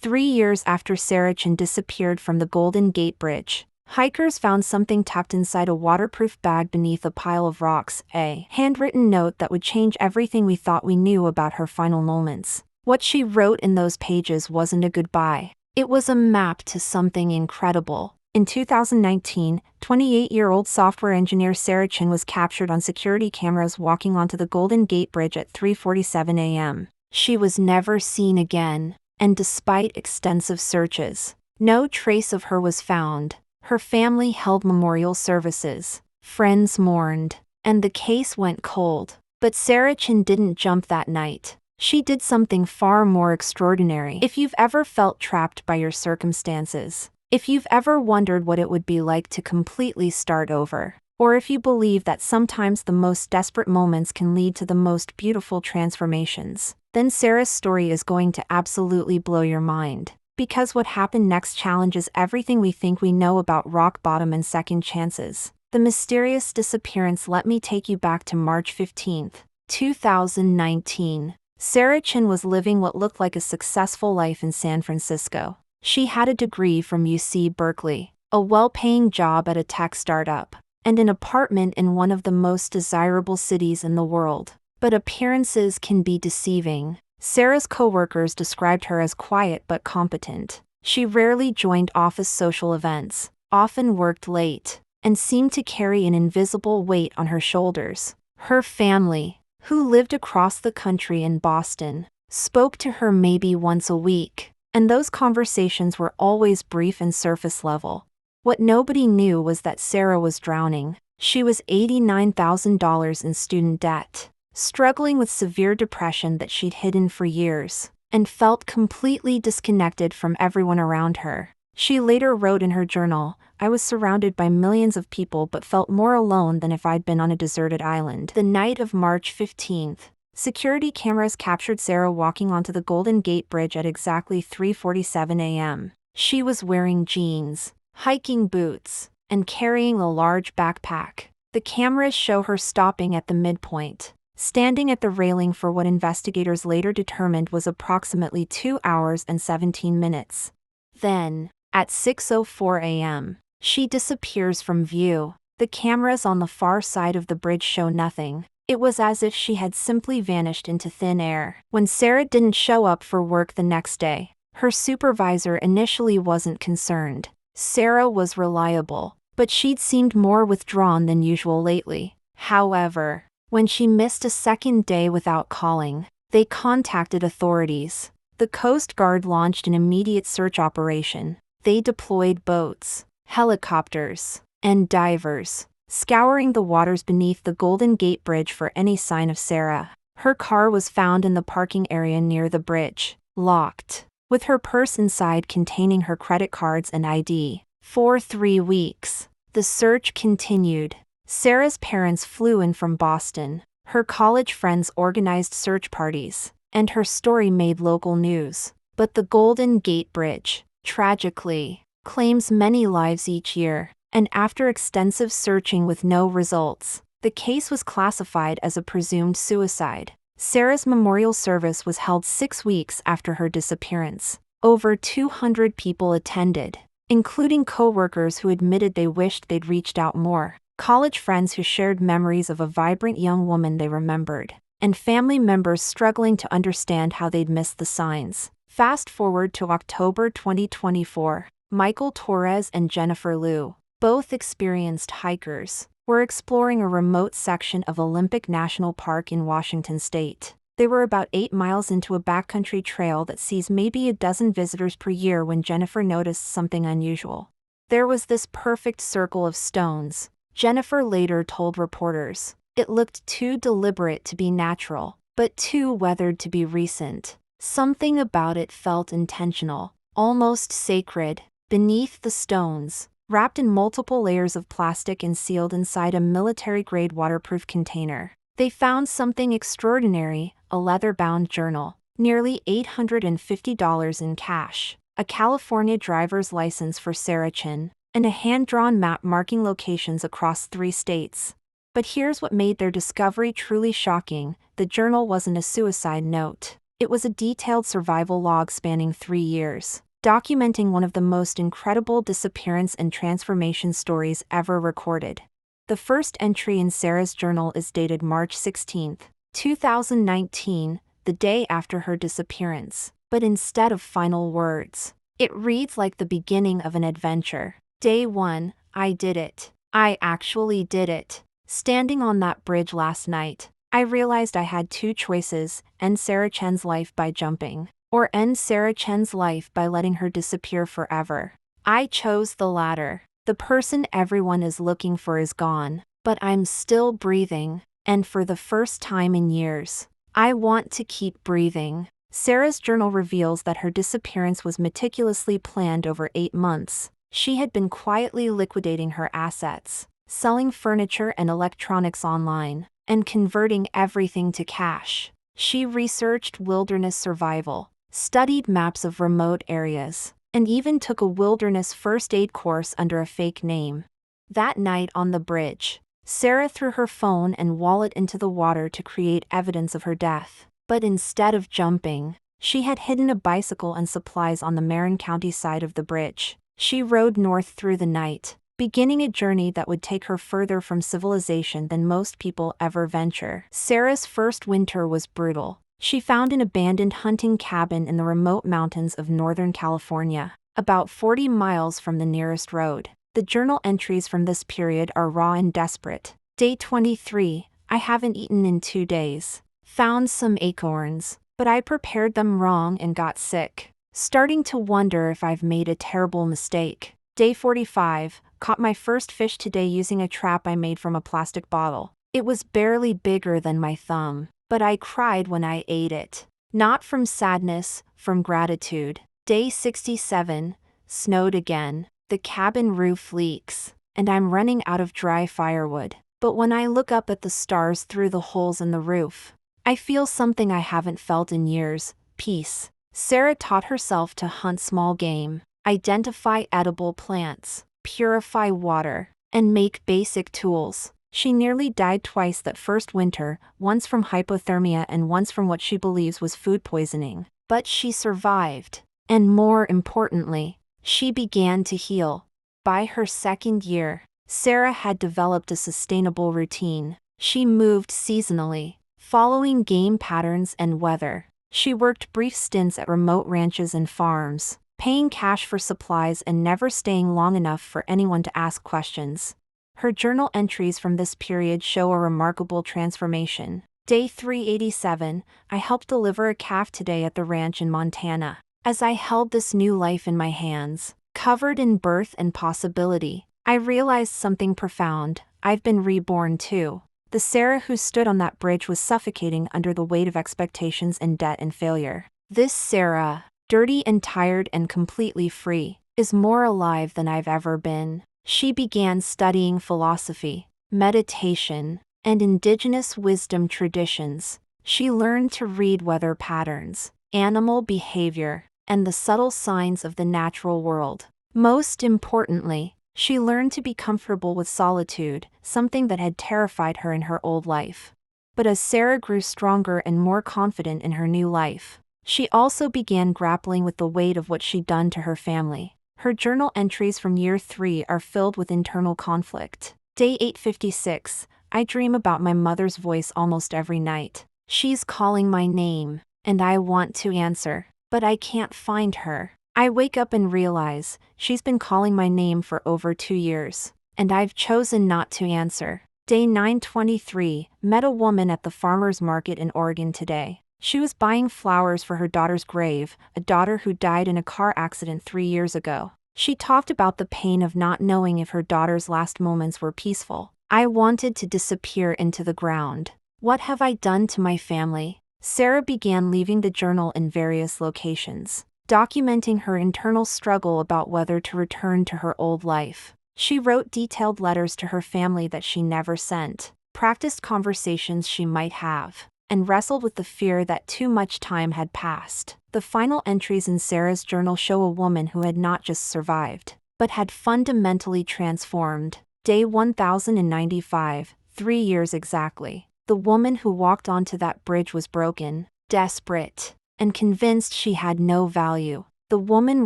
3 years after Sarah Chen disappeared from the Golden Gate Bridge, hikers found something tucked inside a waterproof bag beneath a pile of rocks, a handwritten note that would change everything we thought we knew about her final moments. What she wrote in those pages wasn't a goodbye. It was a map to something incredible. In 2019, 28-year-old software engineer Sarah Chen was captured on security cameras walking onto the Golden Gate Bridge at 3:47 a.m. She was never seen again, and despite extensive searches, no trace of her was found. Her family held memorial services, friends mourned, and the case went cold. But Sarah Chen didn't jump that night. She did something far more extraordinary. If you've ever felt trapped by your circumstances, if you've ever wondered what it would be like to completely start over, or if you believe that sometimes the most desperate moments can lead to the most beautiful transformations, then Sarah's story is going to absolutely blow your mind. Because what happened next challenges everything we think we know about rock bottom and second chances. The mysterious disappearance. Let me take you back to March 15, 2019. Sarah Chen was living what looked like a successful life in San Francisco. She had a degree from UC Berkeley, a well-paying job at a tech startup, and an apartment in one of the most desirable cities in the world. But appearances can be deceiving. Sarah's coworkers described her as quiet but competent. She rarely joined office social events, often worked late, and seemed to carry an invisible weight on her shoulders. Her family, who lived across the country in Boston, spoke to her maybe once a week, and those conversations were always brief and surface level. What nobody knew was that Sarah was drowning. She was $89,000 in student debt, struggling with severe depression that she'd hidden for years, and felt completely disconnected from everyone around her. She later wrote in her journal, "I was surrounded by millions of people but felt more alone than if I'd been on a deserted island." The night of March 15th, security cameras captured Sarah walking onto the Golden Gate Bridge at exactly 3:47 a.m. She was wearing jeans, hiking boots, and carrying a large backpack. The cameras show her stopping at the midpoint, standing at the railing for what investigators later determined was approximately 2 hours and 17 minutes. Then, at 6:04 a.m., she disappears from view. The cameras on the far side of the bridge show nothing. It was as if she had simply vanished into thin air. When Sarah didn't show up for work the next day, her supervisor initially wasn't concerned. Sarah was reliable, but she'd seemed more withdrawn than usual lately. However, when she missed a second day without calling, they contacted authorities. The Coast Guard launched an immediate search operation. They deployed boats, helicopters, and divers, scouring the waters beneath the Golden Gate Bridge for any sign of Sarah. Her car was found in the parking area near the bridge, locked, with her purse inside containing her credit cards and ID. For 3 weeks, the search continued. Sarah's parents flew in from Boston. Her college friends organized search parties, and her story made local news. But the Golden Gate Bridge, tragically, claims many lives each year, and after extensive searching with no results, the case was classified as a presumed suicide. Sarah's memorial service was held 6 weeks after her disappearance. Over 200 people attended, including co-workers who admitted they wished they'd reached out more, college friends who shared memories of a vibrant young woman they remembered, and family members struggling to understand how they'd missed the signs. Fast forward to October 2024, Michael Torres and Jennifer Liu, both experienced hikers, were exploring a remote section of Olympic National Park in Washington state. They were about 8 miles into a backcountry trail that sees maybe a dozen visitors per year when Jennifer noticed something unusual. There was this perfect circle of stones. Jennifer later told reporters, "It looked too deliberate to be natural, but too weathered to be recent. Something about it felt intentional, almost sacred." Beneath the stones, wrapped in multiple layers of plastic and sealed inside a military-grade waterproof container, they found something extraordinary: a leather-bound journal, nearly $850 in cash, a California driver's license for Sarah Chen, and a hand-drawn map marking locations across 3 states. But here's what made their discovery truly shocking: the journal wasn't a suicide note. It was a detailed survival log spanning 3 years, documenting one of the most incredible disappearance and transformation stories ever recorded. The first entry in Sarah's journal is dated March 16, 2019, the day after her disappearance, but instead of final words, it reads like the beginning of an adventure. Day 1, I did it. I actually did it. Standing on that bridge last night, I realized I had two choices: end Sarah Chen's life by jumping, or end Sarah Chen's life by letting her disappear forever. I chose the latter. The person everyone is looking for is gone, but I'm still breathing, and for the first time in years, I want to keep breathing. Sarah's journal reveals that her disappearance was meticulously planned over 8 months. She had been quietly liquidating her assets, selling furniture and electronics online, and converting everything to cash. She researched wilderness survival, studied maps of remote areas, and even took a wilderness first aid course under a fake name. That night on the bridge, Sarah threw her phone and wallet into the water to create evidence of her death. But instead of jumping, she had hidden a bicycle and supplies on the Marin County side of the bridge. She rode north through the night, beginning a journey that would take her further from civilization than most people ever venture. Sarah's first winter was brutal. She found an abandoned hunting cabin in the remote mountains of Northern California, about 40 miles from the nearest road. The journal entries from this period are raw and desperate. Day 23, I haven't eaten in 2 days. Found some acorns, but I prepared them wrong and got sick. Starting to wonder if I've made a terrible mistake. Day 45, caught my first fish today using a trap I made from a plastic bottle. It was barely bigger than my thumb, but I cried when I ate it. Not from sadness, from gratitude. Day 67, snowed again. The cabin roof leaks, and I'm running out of dry firewood. But when I look up at the stars through the holes in the roof, I feel something I haven't felt in years: peace. Sarah taught herself to hunt small game, identify edible plants, purify water, and make basic tools. She nearly died twice that first winter, once from hypothermia and once from what she believes was food poisoning. But she survived. And more importantly, she began to heal. By her second year, Sarah had developed a sustainable routine. She moved seasonally, following game patterns and weather. She worked brief stints at remote ranches and farms, paying cash for supplies and never staying long enough for anyone to ask questions. Her journal entries from this period show a remarkable transformation. Day 387, I helped deliver a calf today at the ranch in Montana. As I held this new life in my hands, covered in birth and possibility, I realized something profound: I've been reborn too. The Sarah who stood on that bridge was suffocating under the weight of expectations and debt and failure. This Sarah, dirty and tired and completely free, is more alive than I've ever been. She began studying philosophy, meditation, and indigenous wisdom traditions. She learned to read weather patterns, animal behavior, and the subtle signs of the natural world. Most importantly, she learned to be comfortable with solitude, something that had terrified her in her old life. But as Sarah grew stronger and more confident in her new life, she also began grappling with the weight of what she'd done to her family. Her journal entries from year 3 are filled with internal conflict. Day 856, I dream about my mother's voice almost every night. She's calling my name, and I want to answer, but I can't find her. I wake up and realize she's been calling my name for over 2 years, and I've chosen not to answer. Day 923, met a woman at the farmer's market in Oregon today. She was buying flowers for her daughter's grave, a daughter who died in a car accident 3 years ago. She talked about the pain of not knowing if her daughter's last moments were peaceful. I wanted to disappear into the ground. What have I done to my family? Sarah began leaving the journal in various locations, documenting her internal struggle about whether to return to her old life. She wrote detailed letters to her family that she never sent, practiced conversations she might have, and wrestled with the fear that too much time had passed. The final entries in Sarah's journal show a woman who had not just survived, but had fundamentally transformed. Day 1095, 3 years exactly. The woman who walked onto that bridge was broken, desperate, and convinced she had no value. The woman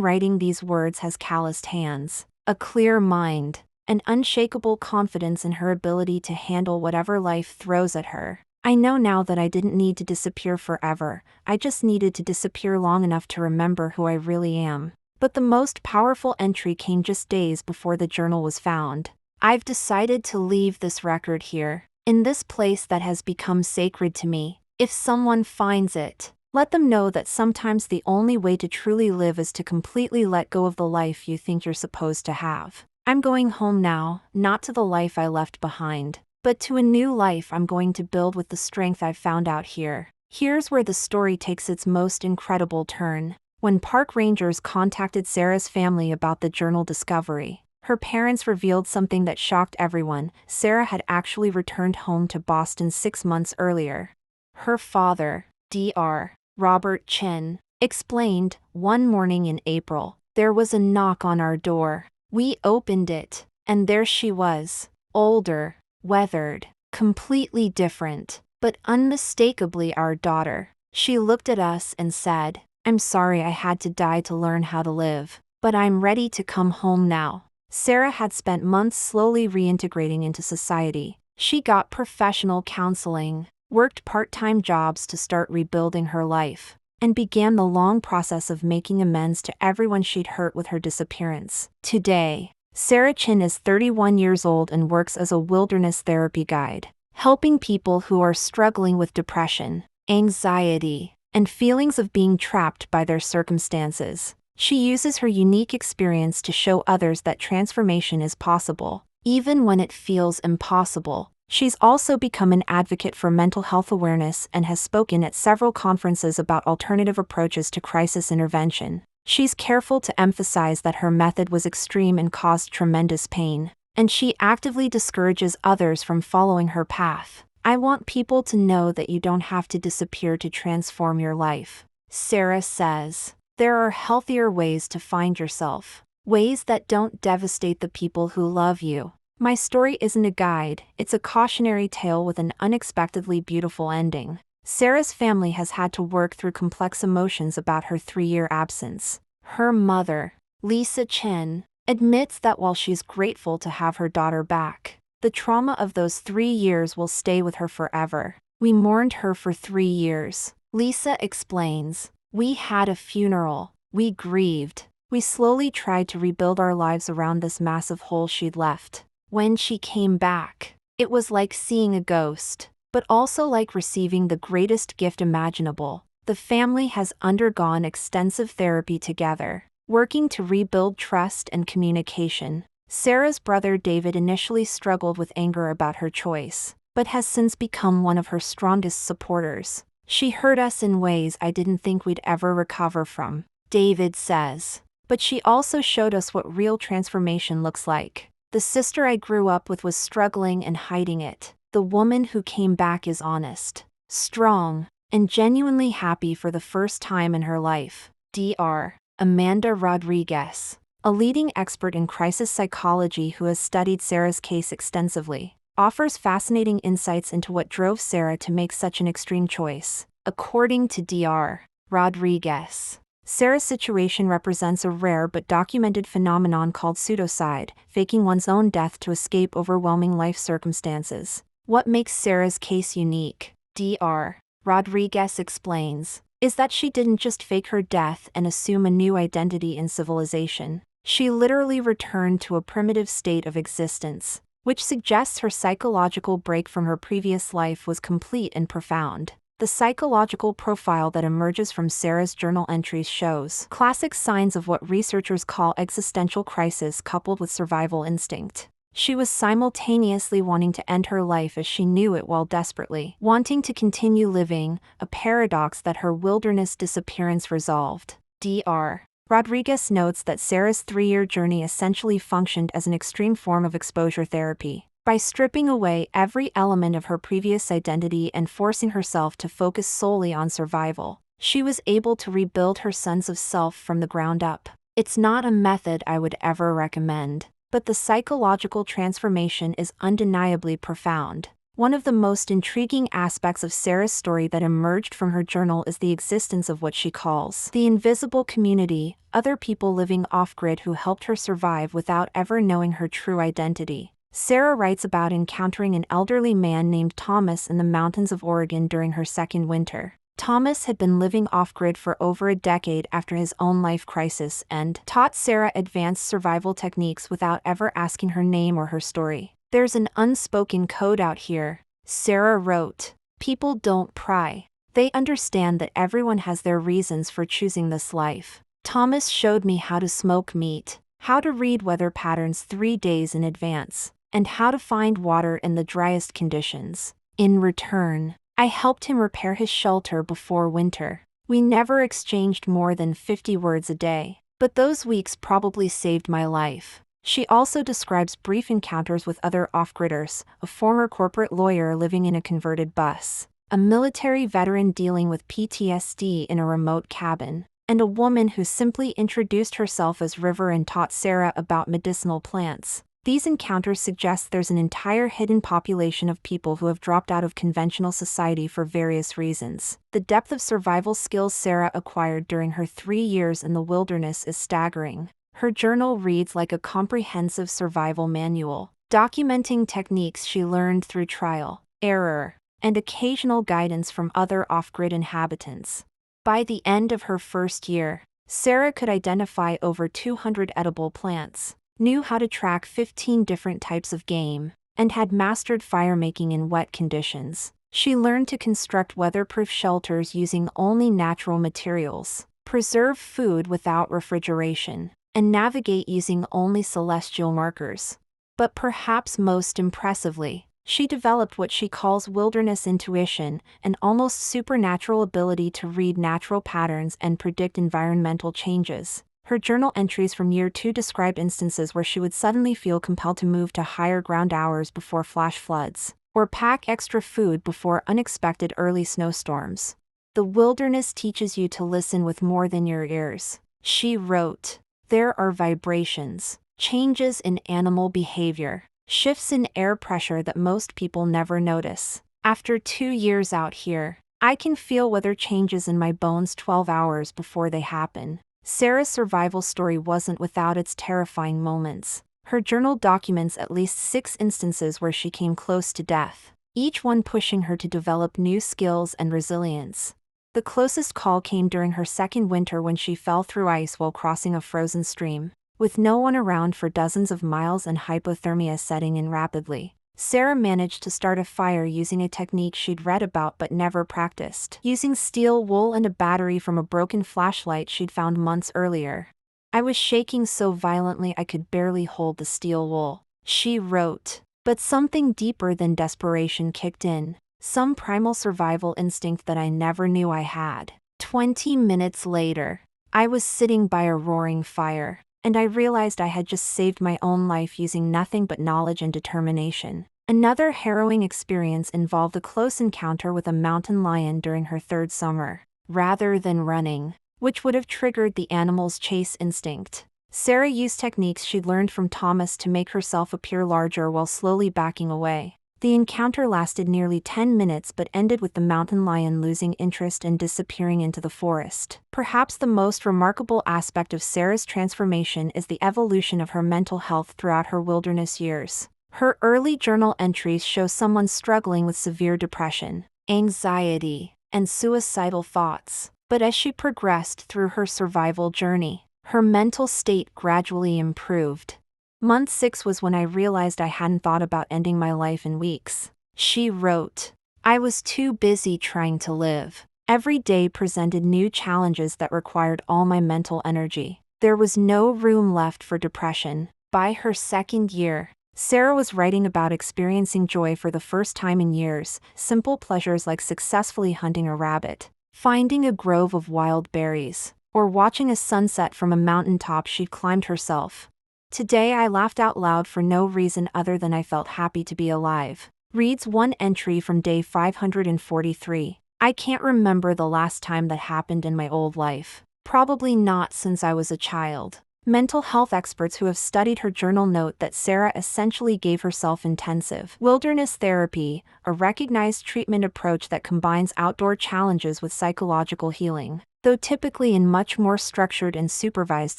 writing these words has calloused hands, a clear mind, and unshakable confidence in her ability to handle whatever life throws at her. I know now that I didn't need to disappear forever, I just needed to disappear long enough to remember who I really am. But the most powerful entry came just days before the journal was found. I've decided to leave this record here, in this place that has become sacred to me. If someone finds it, let them know that sometimes the only way to truly live is to completely let go of the life you think you're supposed to have. I'm going home now, not to the life I left behind, but to a new life I'm going to build with the strength I've found out here. Here's where the story takes its most incredible turn. When park rangers contacted Sarah's family about the journal discovery, her parents revealed something that shocked everyone. Sarah had actually returned home to Boston 6 months earlier. Her father, Dr. Robert Chen, explained, "One morning in April, there was a knock on our door. We opened it, and there she was, older, weathered, completely different, but unmistakably our daughter. She looked at us and said, 'I'm sorry I had to die to learn how to live, but I'm ready to come home now.'" Sarah had spent months slowly reintegrating into society. She got professional counseling, worked part-time jobs to start rebuilding her life, and began the long process of making amends to everyone she'd hurt with her disappearance. Today, Sarah Chen is 31 years old and works as a wilderness therapy guide, helping people who are struggling with depression, anxiety, and feelings of being trapped by their circumstances. She uses her unique experience to show others that transformation is possible, even when it feels impossible. She's also become an advocate for mental health awareness and has spoken at several conferences about alternative approaches to crisis intervention. She's careful to emphasize that her method was extreme and caused tremendous pain, and she actively discourages others from following her path. "I want people to know that you don't have to disappear to transform your life," Sarah says. "There are healthier ways to find yourself, ways that don't devastate the people who love you." My story isn't a guide, it's a cautionary tale with an unexpectedly beautiful ending. Sarah's family has had to work through complex emotions about her 3-year absence. Her mother, Lisa Chen, admits that while she's grateful to have her daughter back, the trauma of those 3 years will stay with her forever. "We mourned her for 3 years," Lisa explains. "We had a funeral, we grieved, we slowly tried to rebuild our lives around this massive hole she'd left. When she came back, it was like seeing a ghost, but also like receiving the greatest gift imaginable." The family has undergone extensive therapy together, working to rebuild trust and communication. Sarah's brother David initially struggled with anger about her choice, but has since become one of her strongest supporters. "She hurt us in ways I didn't think we'd ever recover from," David says. "But she also showed us what real transformation looks like. The sister I grew up with was struggling and hiding it. The woman who came back is honest, strong, and genuinely happy for the first time in her life." Dr. Amanda Rodriguez, a leading expert in crisis psychology who has studied Sarah's case extensively, offers fascinating insights into what drove Sarah to make such an extreme choice. According to Dr. Rodriguez, Sarah's situation represents a rare but documented phenomenon called pseudocide, faking one's own death to escape overwhelming life circumstances. What makes Sarah's case unique, Dr. Rodriguez explains, is that she didn't just fake her death and assume a new identity in civilization. She literally returned to a primitive state of existence, which suggests her psychological break from her previous life was complete and profound. The psychological profile that emerges from Sarah's journal entries shows classic signs of what researchers call existential crisis coupled with survival instinct. She was simultaneously wanting to end her life as she knew it while desperately wanting to continue living, a paradox that her wilderness disappearance resolved. Dr. Rodriguez notes that Sarah's 3-year journey essentially functioned as an extreme form of exposure therapy. By stripping away every element of her previous identity and forcing herself to focus solely on survival, she was able to rebuild her sense of self from the ground up. It's not a method I would ever recommend, but the psychological transformation is undeniably profound. One of the most intriguing aspects of Sarah's story that emerged from her journal is the existence of what she calls the invisible community, other people living off-grid who helped her survive without ever knowing her true identity. Sarah writes about encountering an elderly man named Thomas in the mountains of Oregon during her second winter. Thomas had been living off-grid for over a decade after his own life crisis and taught Sarah advanced survival techniques without ever asking her name or her story. "There's an unspoken code out here," Sarah wrote. "People don't pry. They understand that everyone has their reasons for choosing this life. Thomas showed me how to smoke meat, how to read weather patterns 3 days in advance, and how to find water in the driest conditions. In return, I helped him repair his shelter before winter. We never exchanged more than 50 words a day, but those weeks probably saved my life." She also describes brief encounters with other off-gridders, a former corporate lawyer living in a converted bus, a military veteran dealing with PTSD in a remote cabin, and a woman who simply introduced herself as River and taught Sarah about medicinal plants. These encounters suggest there's an entire hidden population of people who have dropped out of conventional society for various reasons. The depth of survival skills Sarah acquired during her 3 years in the wilderness is staggering. Her journal reads like a comprehensive survival manual, documenting techniques she learned through trial, error, and occasional guidance from other off-grid inhabitants. By the end of her first year, Sarah could identify over 200 edible plants, knew how to track 15 different types of game, and had mastered fire-making in wet conditions. She learned to construct weatherproof shelters using only natural materials, preserve food without refrigeration, and navigate using only celestial markers. But perhaps most impressively, she developed what she calls wilderness intuition, an almost supernatural ability to read natural patterns and predict environmental changes. Her journal entries from year 2 describe instances where she would suddenly feel compelled to move to higher ground hours before flash floods, or pack extra food before unexpected early snowstorms. "The wilderness teaches you to listen with more than your ears," she wrote. "There are vibrations, changes in animal behavior, shifts in air pressure that most people never notice. After 2 years out here, I can feel weather changes in my bones 12 hours before they happen." Sarah's survival story wasn't without its terrifying moments. Her journal documents at least 6 instances where she came close to death, each one pushing her to develop new skills and resilience. The closest call came during her second winter when she fell through ice while crossing a frozen stream. With no one around for dozens of miles and hypothermia setting in rapidly, Sarah managed to start a fire using a technique she'd read about but never practiced, using steel wool and a battery from a broken flashlight she'd found months earlier. "I was shaking so violently I could barely hold the steel wool," she wrote. But something deeper than desperation kicked in. Some primal survival instinct that I never knew I had. 20 minutes later, I was sitting by a roaring fire, and I realized I had just saved my own life using nothing but knowledge and determination. Another harrowing experience involved a close encounter with a mountain lion during her 3rd summer. Rather than running, which would have triggered the animal's chase instinct, Sarah used techniques she'd learned from Thomas to make herself appear larger while slowly backing away. The encounter lasted nearly 10 minutes but ended with the mountain lion losing interest and disappearing into the forest. Perhaps the most remarkable aspect of Sarah's transformation is the evolution of her mental health throughout her wilderness years. Her early journal entries show someone struggling with severe depression, anxiety, and suicidal thoughts. But as she progressed through her survival journey, her mental state gradually improved. "Month 6 was when I realized I hadn't thought about ending my life in weeks," she wrote. "I was too busy trying to live. Every day presented new challenges that required all my mental energy. There was no room left for depression." By her second year, Sarah was writing about experiencing joy for the first time in years, simple pleasures like successfully hunting a rabbit, finding a grove of wild berries, or watching a sunset from a mountaintop she'd climbed herself. "Today I laughed out loud for no reason other than I felt happy to be alive," reads one entry from day 543. "I can't remember the last time that happened in my old life. Probably not since I was a child." Mental health experts who have studied her journal note that Sarah essentially gave herself intensive wilderness therapy, a recognized treatment approach that combines outdoor challenges with psychological healing. Though typically in much more structured and supervised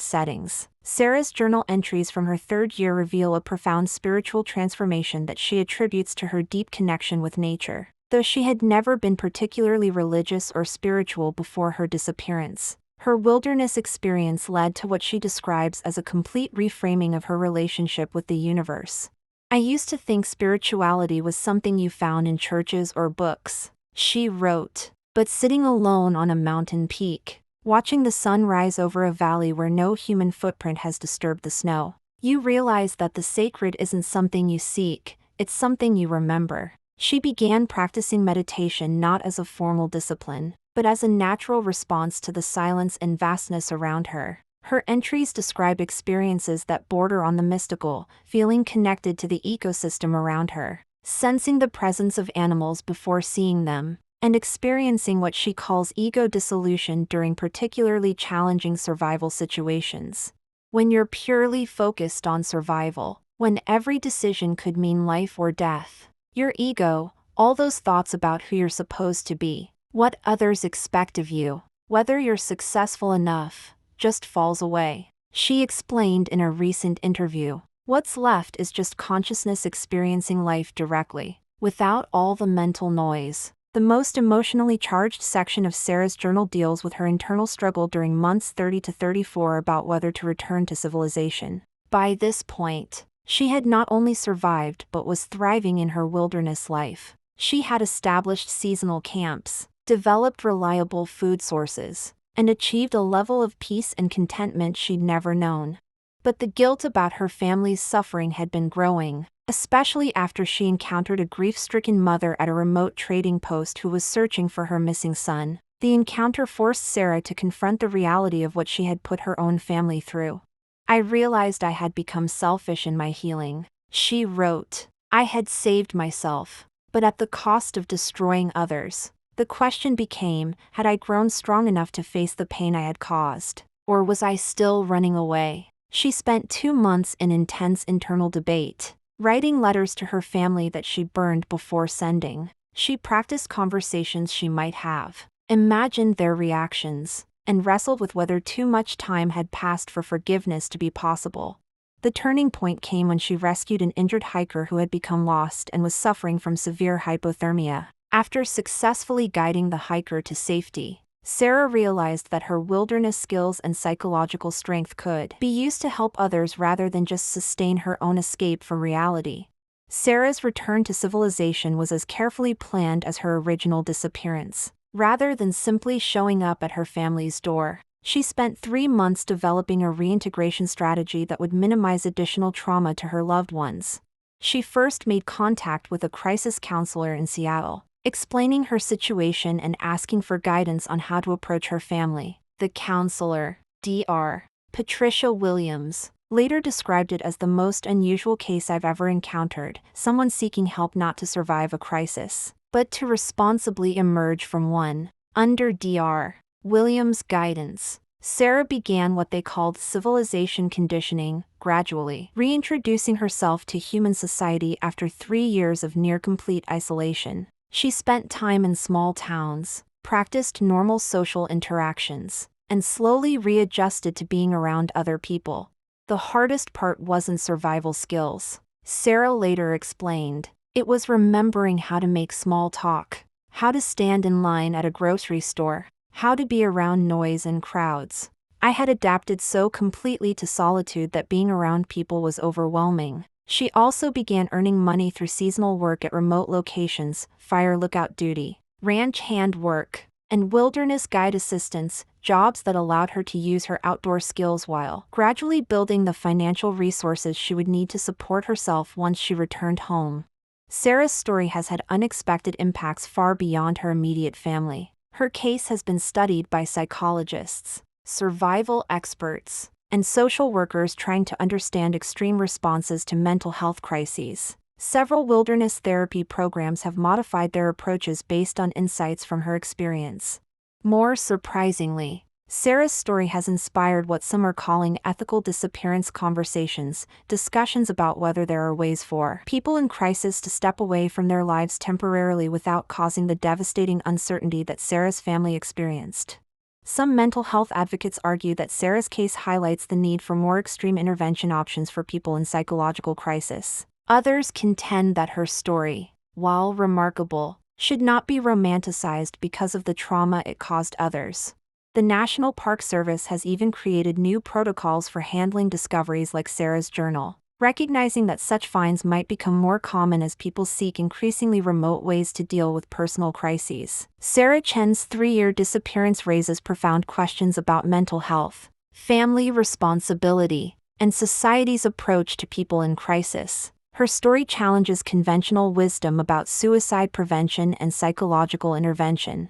settings, Sarah's journal entries from her third year reveal a profound spiritual transformation that she attributes to her deep connection with nature. Though she had never been particularly religious or spiritual before her disappearance, her wilderness experience led to what she describes as a complete reframing of her relationship with the universe. "I used to think spirituality was something you found in churches or books," she wrote. "But sitting alone on a mountain peak, watching the sun rise over a valley where no human footprint has disturbed the snow, you realize that the sacred isn't something you seek, it's something you remember." She began practicing meditation not as a formal discipline, but as a natural response to the silence and vastness around her. Her entries describe experiences that border on the mystical, feeling connected to the ecosystem around her, sensing the presence of animals before seeing them, and experiencing what she calls ego dissolution during particularly challenging survival situations. When you're purely focused on survival, when every decision could mean life or death, your ego, all those thoughts about who you're supposed to be, what others expect of you, whether you're successful enough, just falls away. She explained in a recent interview, "What's left is just consciousness experiencing life directly, without all the mental noise." The most emotionally charged section of Sarah's journal deals with her internal struggle during months 30 to 34 about whether to return to civilization. By this point, she had not only survived but was thriving in her wilderness life. She had established seasonal camps, developed reliable food sources, and achieved a level of peace and contentment she'd never known. But the guilt about her family's suffering had been growing, especially after she encountered a grief-stricken mother at a remote trading post who was searching for her missing son. The encounter forced Sarah to confront the reality of what she had put her own family through. "I realized I had become selfish in my healing," she wrote. "I had saved myself, but at the cost of destroying others. The question became, had I grown strong enough to face the pain I had caused, or was I still running away?" She spent 2 months in intense internal debate, writing letters to her family that she burned before sending. She practiced conversations she might have, imagined their reactions, and wrestled with whether too much time had passed for forgiveness to be possible. The turning point came when she rescued an injured hiker who had become lost and was suffering from severe hypothermia. After successfully guiding the hiker to safety, Sarah realized that her wilderness skills and psychological strength could be used to help others rather than just sustain her own escape from reality. Sarah's return to civilization was as carefully planned as her original disappearance. Rather than simply showing up at her family's door, she spent 3 months developing a reintegration strategy that would minimize additional trauma to her loved ones. She first made contact with a crisis counselor in Seattle, explaining her situation and asking for guidance on how to approach her family. The counselor, Dr. Patricia Williams, later described it as the most unusual case I've ever encountered, someone seeking help not to survive a crisis, but to responsibly emerge from one. Under Dr. Williams' guidance, Sarah began what they called civilization conditioning, gradually reintroducing herself to human society after 3 years of near-complete isolation. She spent time in small towns, practiced normal social interactions, and slowly readjusted to being around other people. The hardest part wasn't survival skills, Sarah later explained. It was remembering how to make small talk, how to stand in line at a grocery store, how to be around noise and crowds. "I had adapted so completely to solitude that being around people was overwhelming." She also began earning money through seasonal work at remote locations, fire lookout duty, ranch hand work, and wilderness guide assistance, jobs that allowed her to use her outdoor skills while gradually building the financial resources she would need to support herself once she returned home. Sarah's story has had unexpected impacts far beyond her immediate family. Her case has been studied by psychologists, survival experts, and social workers trying to understand extreme responses to mental health crises. Several wilderness therapy programs have modified their approaches based on insights from her experience. More surprisingly, Sarah's story has inspired what some are calling ethical disappearance conversations, discussions about whether there are ways for people in crisis to step away from their lives temporarily without causing the devastating uncertainty that Sarah's family experienced. Some mental health advocates argue that Sarah's case highlights the need for more extreme intervention options for people in psychological crisis. Others contend that her story, while remarkable, should not be romanticized because of the trauma it caused others. The National Park Service has even created new protocols for handling discoveries like Sarah's journal, recognizing that such finds might become more common as people seek increasingly remote ways to deal with personal crises. Sarah Chen's 3-year disappearance raises profound questions about mental health, family responsibility, and society's approach to people in crisis. Her story challenges conventional wisdom about suicide prevention and psychological intervention.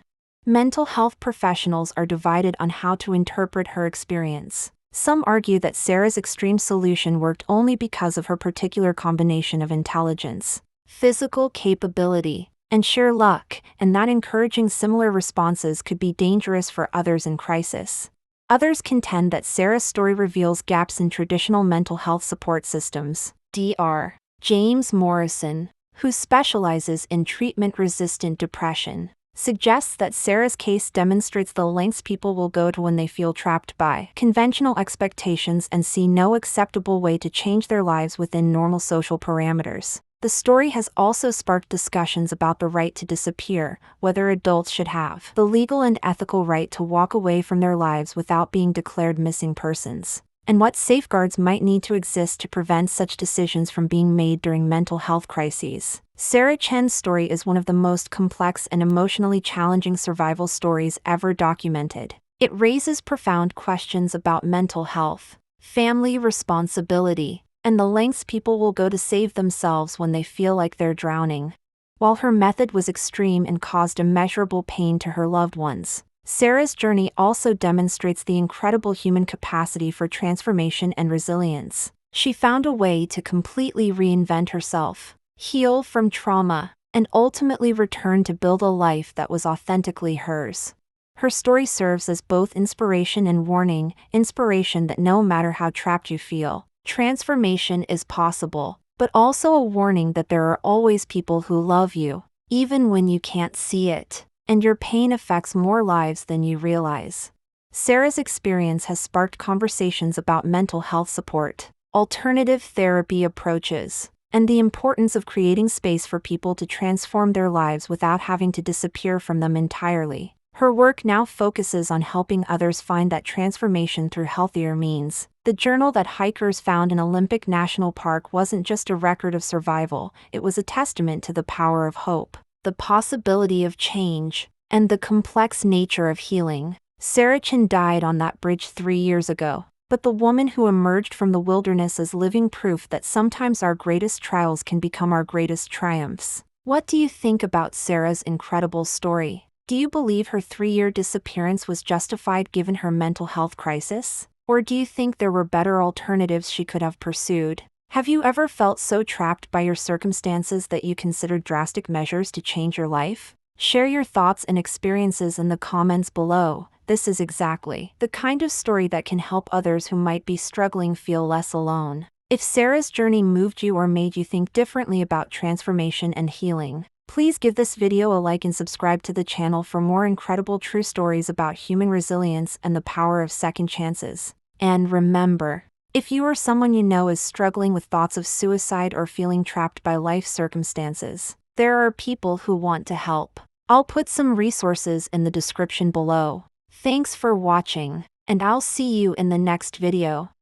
Mental health professionals are divided on how to interpret her experience. Some argue that Sarah's extreme solution worked only because of her particular combination of intelligence, physical capability, and sheer luck, and that encouraging similar responses could be dangerous for others in crisis. Others contend that Sarah's story reveals gaps in traditional mental health support systems. Dr. James Morrison, who specializes in treatment-resistant depression, suggests that Sarah's case demonstrates the lengths people will go to when they feel trapped by conventional expectations and see no acceptable way to change their lives within normal social parameters. The story has also sparked discussions about the right to disappear, whether adults should have the legal and ethical right to walk away from their lives without being declared missing persons, and what safeguards might need to exist to prevent such decisions from being made during mental health crises. Sarah Chen's story is one of the most complex and emotionally challenging survival stories ever documented. It raises profound questions about mental health, family responsibility, and the lengths people will go to save themselves when they feel like they're drowning. While her method was extreme and caused immeasurable pain to her loved ones, Sarah's journey also demonstrates the incredible human capacity for transformation and resilience. She found a way to completely reinvent herself, heal from trauma, and ultimately return to build a life that was authentically hers. Her story serves as both inspiration and warning, inspiration that no matter how trapped you feel, transformation is possible, but also a warning that there are always people who love you, even when you can't see it, and your pain affects more lives than you realize. Sarah's experience has sparked conversations about mental health support, alternative therapy approaches, and the importance of creating space for people to transform their lives without having to disappear from them entirely. Her work now focuses on helping others find that transformation through healthier means. The journal that hikers found in Olympic National Park wasn't just a record of survival, it was a testament to the power of hope, the possibility of change, and the complex nature of healing. Sarah Chen died on that bridge 3 years ago, but the woman who emerged from the wilderness is living proof that sometimes our greatest trials can become our greatest triumphs. What do you think about Sarah's incredible story? Do you believe her 3-year disappearance was justified given her mental health crisis? Or do you think there were better alternatives she could have pursued? Have you ever felt so trapped by your circumstances that you considered drastic measures to change your life? Share your thoughts and experiences in the comments below. This is exactly the kind of story that can help others who might be struggling feel less alone. If Sarah's journey moved you or made you think differently about transformation and healing, please give this video a like and subscribe to the channel for more incredible true stories about human resilience and the power of second chances. And remember, if you or someone you know is struggling with thoughts of suicide or feeling trapped by life circumstances, there are people who want to help. I'll put some resources in the description below. Thanks for watching, and I'll see you in the next video.